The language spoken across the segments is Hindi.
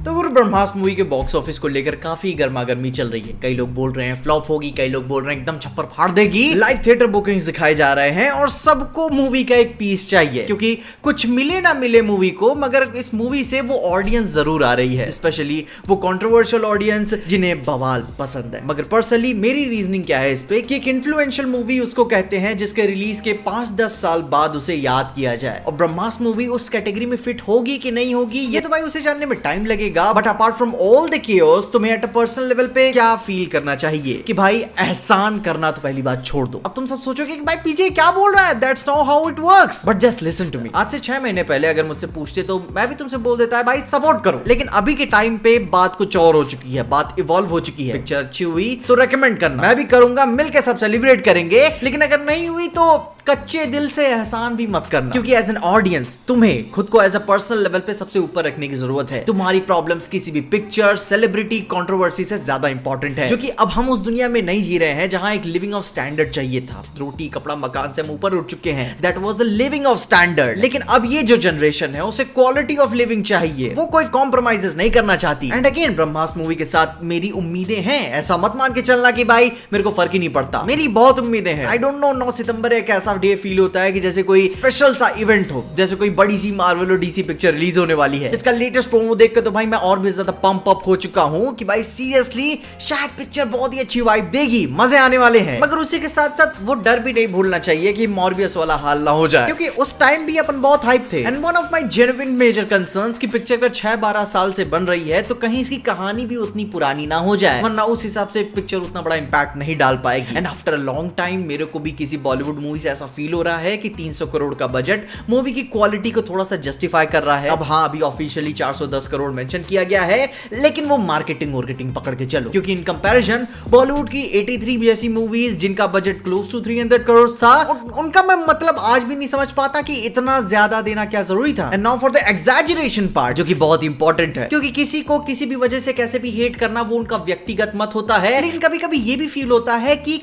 तो ब्रह्मास्त्र मूवी के बॉक्स ऑफिस को लेकर काफी गर्मागर्मी चल रही है। कई लोग बोल रहे हैं फ्लॉप होगी, कई लोग बोल रहे हैं एकदम छप्पर फाड़ देगी। लाइव थिएटर बुकिंग्स दिखाए जा रहे हैं और सबको मूवी का एक पीस चाहिए, क्योंकि कुछ मिले ना मिले मूवी को, मगर इस मूवी से वो ऑडियंस जरूर आ रही है, स्पेशली वो कंट्रोवर्शियल ऑडियंस जिन्हें बवाल पसंद है। मगर पर्सनली मेरी रीजनिंग क्या है इस पे कि एक इन्फ्लुएंशियल मूवी उसको कहते हैं जिसके रिलीज के 5-10 साल बाद उसे याद किया जाए, और ब्रह्मास्त्र मूवी उस कैटेगरी में फिट होगी कि नहीं होगी ये तो भाई उसे जानने में टाइम लगेगा। But apart from all the chaos, तुम्हें एट अ पर्सनल लेवल पे क्या फील करना चाहिए कि भाई एहसान करना तो पहली बात छोड़ दो। अब तुम सब सोचोगे कि भाई पीजे क्या बोल रहा है, that's not how it works, but just listen to me. आज से 6 महीने पहले अगर मुझसे पूछते तो मैं भी तुमसे बोल देता है भाई सपोर्ट करो, लेकिन अभी के टाइम पे बात कुछ और हो चुकी है, बात इवॉल्व हो चुकी है। पिक्चर अच्छी हुई तो रेकमेंड करना, मैं भी करूंगा, मिलकर सब सेलिब्रेट करेंगे, लेकिन अगर नहीं हुई तो कच्चे दिल से एहसान भी मत करना, क्योंकि एज एन ऑडियंस तुम्हें खुद को एज अ पर्सनल लेवल पे सबसे ऊपर रखने की जरूरत है। तुम्हारी प्रॉब्लम्स किसी भी पिक्चर, सेलिब्रिटी, कंट्रोवर्सी से ज्यादा इंपॉर्टेंट है, क्योंकि अब हम उस दुनिया में नहीं जी रहे हैं जहां एक लिविंग ऑफ स्टैंडर्ड चाहिए था। रोटी कपड़ा मकान से हम ऊपर उठ चुके हैं, that was the living of standard. लेकिन अब ये जो जनरेशन है उसे क्वालिटी ऑफ लिविंग चाहिए, वो कोई कॉम्प्रोमाइजेस नहीं करना चाहती। एंड अगेन ब्रह्मास्त्र मूवी के साथ मेरी उम्मीदें हैं, ऐसा मत मान के चलना कि भाई मेरे को फर्क ही नहीं पड़ता, मेरी बहुत उम्मीदें हैं। आई डोंट नो 9 सितंबर एक ऐसा डे फील होता है कि जैसे कोई स्पेशल सा इवेंट हो, जैसे कोई बड़ी सी मार्वल और डीसी पिक्चर रिलीज होने वाली है। इसका लेटेस्ट प्रोमो देख के तो भाई मैं और भी ज्यादा पंप अप हो चुका हूं कि भाई सीरियसली शायद पिक्चर बहुत ही अच्छी वाइब देगी, मजे आने वाले हैं। मगर उसी के साथ साथ वो डर भी नहीं भूलना चाहिए कि मॉर्बियस वाला हाल ना हो जाए, क्योंकि उस टाइम भी अपन बहुत हाइप थे। And one of my genuine major concerns कि पिक्चर अगर 6-12 साल से बन रही है तो कहीं इसकी कहानी भी उतनी पुरानी ना हो जाए, वरना उस हिसाब से पिक्चर उतना बड़ा इंपैक्ट नहीं डाल पाएगी। And after a long time मेरे को भी किसी बॉलीवुड मूवी से ऐसा फील हो रहा है कि 300 करोड़ का बजट मूवी की क्वालिटी को थोड़ा सा जस्टिफाई कर रहा है। अब हाँ, अभी ऑफिशियली 410 करोड़ मेंशन किया गया है, लेकिन वो मार्केटिंग पकड़ के चलो, क्योंकि इन कंपैरिजन बॉलीवुड की 83 जैसी मूवीज जिनका बजट क्लोज टू 300 करोड़ था, उनका मैं मतलब आज भी नहीं समझ पाता कि इतना ज्यादा देना क्या जरूरी था। And now for the exaggeration part, जो कि बहुत इंपॉर्टेंट है, क्योंकि किसी को किसी भी वजह से कैसे भी हेट करना वो उनका व्यक्तिगत मत होता है, लेकिन कभी कभी ये भी फील होता है कि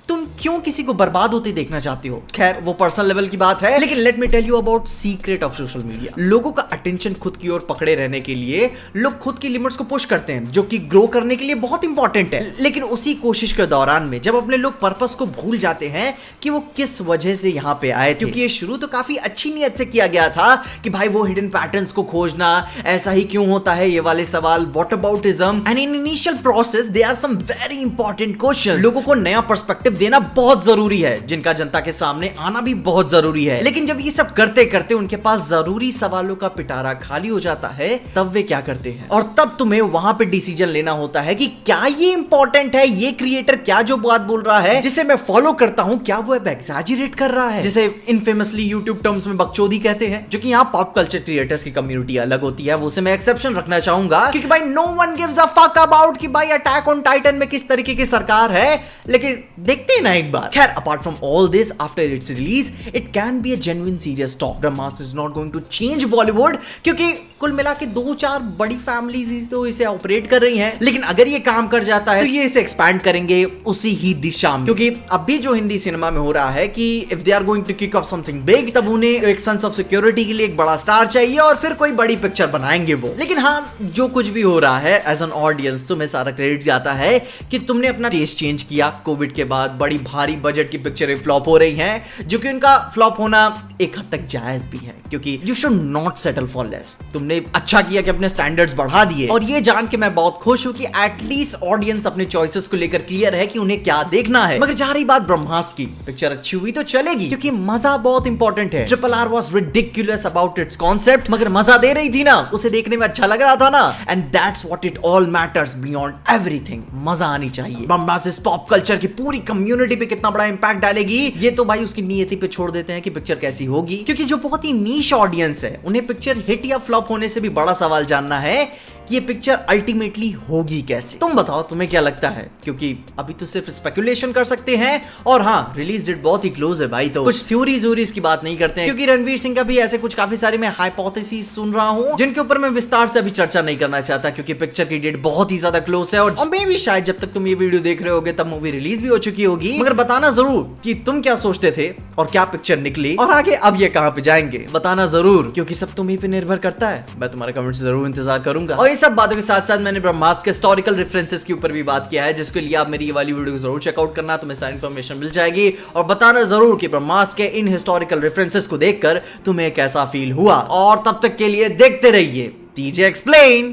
तुम क्यों किसी को बर्बाद होते देखना चाहते हो। खैर वो पर्सनल लेवल की बात है, लेकिन let me tell you about secret of social media. लोगों का अटेंशन खुद की ओर पकड़े रहने के लिए लोग खुद की लिमिट्स को पुश करते हैं, जो कि ग्रो करने के लिए बहुत इंपॉर्टेंट है। लेकिन उसी कोशिश के दौरान में जब अपने लोग पर्पस को भूल जाते हैं कि वो किस वजह से यहाँ पे आए थे, क्योंकि ये शुरू तो काफी अच्छी नीयत से किया गया था कि भाई वो हिडन पैटर्न्स को खोजना, ऐसा ही क्यों होता है, ये वाले सवाल, whataboutism. And in initial process there are some very important questions. लोगों को नया पर्सपेक्टिव देना बहुत जरूरी है, जिनका जनता के सामने आना भी बहुत जरूरी है। लेकिन जब ये सब करते करते उनके पास जरूरी सवालों का पिटारा खाली हो जाता है, तब वे क्या करते हैं, और तब तुम्हें वहां पे डिसीजन लेना होता है कि क्या ये इंपॉर्टेंट है, ये क्रिएटर क्या जो बात बोल रहा है जिसे मैं फॉलो करता हूं, क्या वो अब एग्जैजरेट कर रहा है, जिसे इनफेमसली यूट्यूब टर्म्स में बकचोदी कहते हैं, जो कि यहाँ पॉप कल्चर क्रिएटर्स की कम्युनिटी अलग होती है, वो से मैं एक्सेप्शन रखना चाहूंगा, क्योंकि भाई no one gives a fuck about कि भाई अटैक ऑन टाइटन में किस तरीके की सरकार है, लेकिन देखते हैं ना एक बार। खैर apart from all this, after its release it can be a genuine serious talk. Brahmastra is not going to change Bollywood, क्योंकि कुल मिला के 2-4 बड़ी फैमिलीज तो इसे ऑपरेट कर रही हैं, लेकिन अगर ये काम कर जाता है तो ये इसे एक्सपैंड करेंगे उसी ही दिशा में, क्योंकि अभी जो हिंदी सिनेमा में हो रहा है कि if they are going to kick off something big, तब उन्हें एक सेंस ऑफ सिक्योरिटी के लिए एक बड़ा स्टार चाहिए और फिर कोई बड़ी पिक्चर बनाएंगे वो। लेकिन हाँ, जो कुछ भी हो रहा है एज एन ऑडियंस तुम्हें सारा क्रेडिट जाता है कि तुमने अपना टेस्ट चेंज किया। कोविड के बाद बड़ी भारी बजट की पिक्चरें फ्लॉप हो रही हैं, जो कि उनका फ्लॉप होना एक हद तक जायज भी है, क्योंकि you should not settle for less. तुमने अच्छा किया कि अपने स्टैंडर्ड्स बढ़ा दिए, और ये जान के मैं बहुत खुश हूं कि एटलीस्ट ऑडियंस अपने चॉइसेस को लेकर क्लियर है कि उन्हें क्या देखना है। मगर जहां रही बात ब्रह्मास्त्र की, पिक्चर अच्छी हुई तो चलेगी, क्योंकि मजा बहुत इंपॉर्टेंट है। RRR was ridiculous about it's concept, मगर मजा दे रही थी ना, उसे देखने में अच्छा लग रहा था ना, and that's what it all matters beyond everything. मजा आनी चाहिए। ब्रह्मास्त्र इस पॉप कल्चर की पूरी कम्युनिटी पे कितना बड़ा इंपैक्ट डालेगी ये तो भाई उसकी नियति पे छोड़ देते हैं कि पिक्चर कैसी होगी, क्योंकि जो बहुत ही नीश ऑडियंस है उन्हें पिक्चर हिट या फ्लॉप होने से भी बड़ा सवाल जानना है कि ये पिक्चर अल्टीमेटली होगी कैसे। तुम बताओ तुम्हें क्या लगता है, क्योंकि अभी तो सिर्फ स्पेकुलेशन कर सकते हैं, और हाँ रिलीज डेट बहुत ही क्लोज है भाई, तो कुछ थ्योरीज की बात नहीं करते हैं, क्योंकि रणवीर सिंह का भी ऐसे कुछ काफी सारे मैं हाइपोथेसिस सुन रहा हूं जिनके ऊपर मैं विस्तार से अभी चर्चा नहीं करना चाहता, क्योंकि पिक्चर की डेट बहुत ही ज्यादा क्लोज है, और मे भी शायद जब तक तुम ये वीडियो देख रहे होगे तब मूवी रिलीज भी हो चुकी होगी। मगर बताना जरूर कि तुम क्या सोचते थे और क्या पिक्चर निकली, और आगे अब ये कहां पे जाएंगे बताना जरूर, क्योंकि सब तुम्ही पे निर्भर करता है। मैं तुम्हारे कमेंट्स जरूर इंतजार करूंगा, और वहीं सब बातों के साथ साथ मैंने ब्रह्मास्त्र के हिस्टोरिकल रेफरेंसेस के ऊपर भी बात किया है, जिसके लिए आप मेरी ये वाली वीडियो को जरूर चेकआउट करना, तुम्हें सारी इन्फॉर्मेशन मिल जाएगी। और बताना जरूर कि ब्रह्मास्त्र के इन हिस्टोरिकल रेफरेंसेस को देखकर तुम्हें कैसा फील हुआ। और तब तक के लिए देखते रहिए टीजे एक्सप्लेन।